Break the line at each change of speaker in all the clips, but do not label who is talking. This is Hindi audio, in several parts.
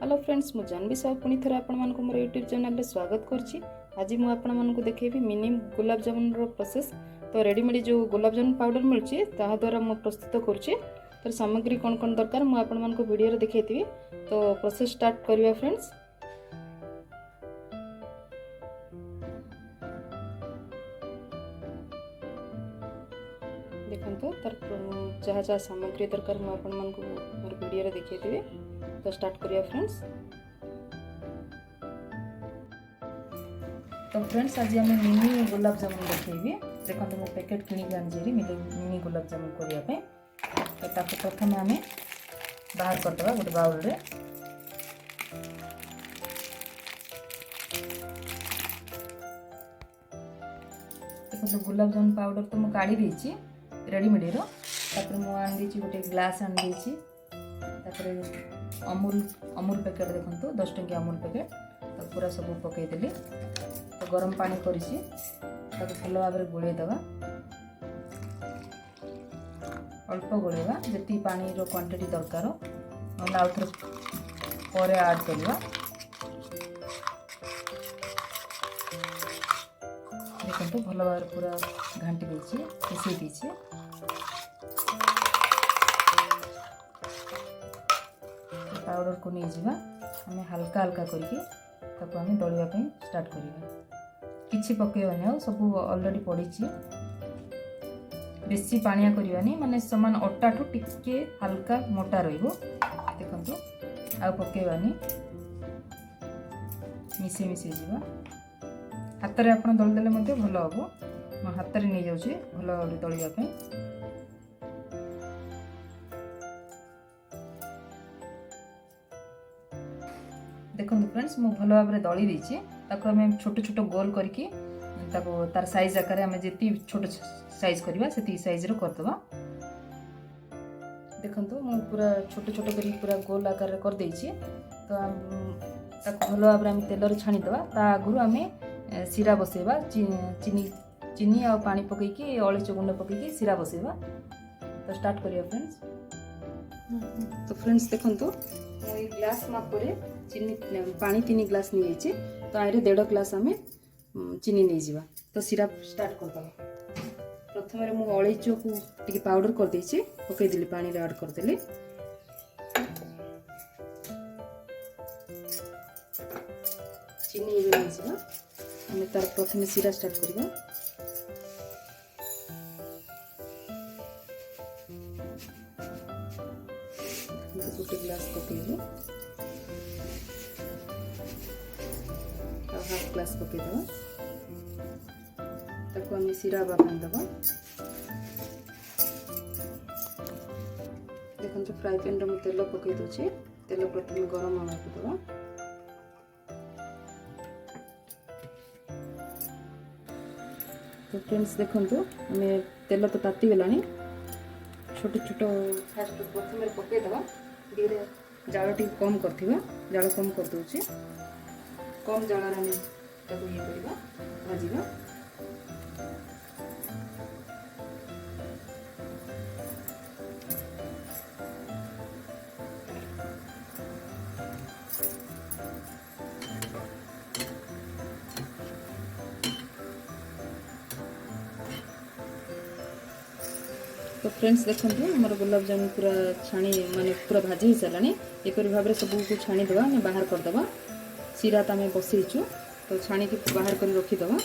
हेलो फ्रेंड्स, मु जानवी साहू पुणी थे आपण मोर यूट्यूब चैनल स्वागत करछि। आज मु आपण मानकु देखेबी मिनी गुलाब जामुन रो प्रोसेस। तो रेडीमेड जो गुलाब जामुन पाउडर मिलछि ताहा द्वारा मु प्रस्तुत करछि। तो सामग्री कोन कोन दरकार मु आपण मानकु वीडियो रे देखैतिबी। तो प्रोसेस स्टार्ट करिया फ्रेंड्स। देखंतु तर जहाँ जहाँ सामग्री दरकार मु आपण मानकु मोर वीडियो रे देखैतिबी। तो स्टार्ट करिया फ्रेंड्स। तो फ्रेंड्स आज आम मिनी गुलाब जामुन देखी। देखो तो मुझे पैकेट किणी आनी मिनी गुलाब जामुन करने। तो ताको प्रथम आम बाहर करदे गोटे बाउल रे। देखो तो गुलाब जामुन पाउडर तो मुझे काढ़ी देछि रेडीमेड रो। तापर मु आन देछि गोटे ग्लास आन देछि। तापर अमूल पैकेट देखो 10 टंकिया अमूल पैकेट तो पूरा सब पकई देली। तो गरम पानी करिछि ताको भल भाव में गोले दबा। अल्प गोलेबा जति पानी रो क्वांटिटी दरकार ना आउथर पर ऐड करबा। देखंतु भल भाव में पूरा घांटी देछि मिसई देछि। पाउडर को नहीं जीवा हमें हल्का हल्का करके ताको हमें दलिया पे स्टार्ट करिबा। किछि पकेबानी आ सब ऑलरेडी पड़ी। बेसी पानिया करवानी माने समान अटा ठू टिके हल्का मोटा रहिबो। देखंतु आ पकेबानी मिसे मिसे जीवा। हाथ रे आपण दल देले मध्ये भलो हबो। म हाथ रे नै जाउची भलो भाबरे दलिया पे। देखो फ्रेंड्स मु भल भाव में दली देछि। ताको हमें छोट छोट गोल करके ताको तार साइज आकार हमें जेती छोट साइज करबा सेती साइज रो करदबा। देखंतु मु पूरा छोट छोट करी पूरा गोल आकार रे कर देछि। तो ताको भल भाव में हम तेल रे छानी दबा। ता आगुरु हमें सिरा बसेबा। चीनी आ पानी पकई की अळीच गुंड पकई की सिरा बसेबा। तो स्टार्ट करिया फ्रेंड्स। तो फ्रेंड्स देखंतु ए ग्लास माप रे चीनी पानी 3 ग्लास नहीं जाइए। तो आइरे 1.5 ग्लास आम चीनी नहीं जावा। तो सिरप स्टार्ट करदे। प्रथम मु अळीच को टिके पाउडर कर देछि पकईदेली पानी रे ऐड करदेली। चीनी नहीं जावा आम तार प्रथम सिरा स्टार्ट करबा। गोटे ग्लास पकईबो हाफ ग्लास पकईदबा। ताको आम सिरा बापन दबा। देखो फ्राई पैन रे तेल पकई दोछि। तेल प्रथम गरम होगा दबा। तो फ्रेंड्स देखंतु हमें तेल तो ताती गलानी। छोट छोट फास्ट प्रथम पकई दबा। धीरे जाल टी कम करथिबा। जाल कम कर दोछि। कम जाल रे ताको ये करबा भाजीबा। तो फ्रेंड्स देखो हमारे गुलाब जामुन पूरा छाणी माने पूरा भाजी हो सारानी। एपरी भाव में सब को छाणी देवा हमें बाहर करदबा। सिरा तो आम बसईचु तो छाणी की बाहर कर रखीदबा।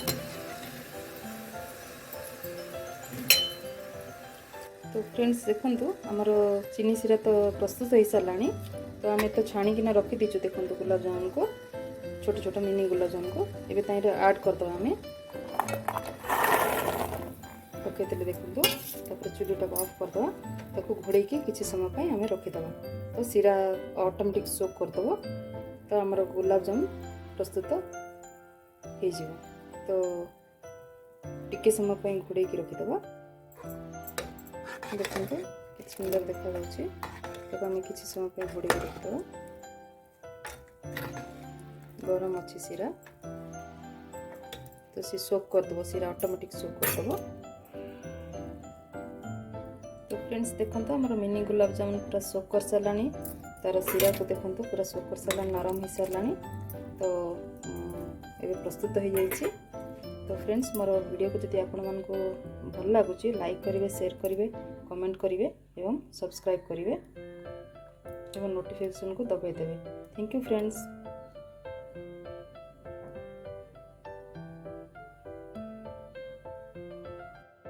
तो फ्रेंड्स देखंतु हमर चीनी सिरा तो प्रस्तुत हो सारा। तो आम तो छाणी किना रखी दीचु। देखंतु गुलाब जामुन को छोट छोट मिनी गुलाब जामुन को एबे ताइरे ऐड करदबा। हमें पकईदेले देखो। तापर चुलीटा ऑफ करदबा। ताको घोड़े की किसी समय पे हमें रखीदबा। तो सिरा ऑटोमेटिक सोक करदबो। तो हमर गुलाब जामुन प्रस्तुत हो जाए। तो टिके समय पे घोड़े की रखीदबा। देखो कि सुंदर देखा जाउछि। तो आम किसी समय पे घोड़े की रखीदबा। गरम अच्छी सिरा तो सी सोक करदबो। सिरा ऑटोमेटिक सोक करदबो। तो फ्रेंड्स देखो हमारे मिनी गुलाब जामुन पूरा सोक कर सारानी। तार सीरा को देखो पूरा सो कर सारा नरम हो सारानी। तो ये प्रस्तुत हो जाइए। तो फ्रेंड्स मोर वीडियो को जब आपण मानक भल लगुच लाइक करेंगे, शेयर करेंगे, कमेंट करेंगे एवं सब्सक्राइब करेंगे एवं नोटिफिकेशन को दबाई देवे। Thank you friends.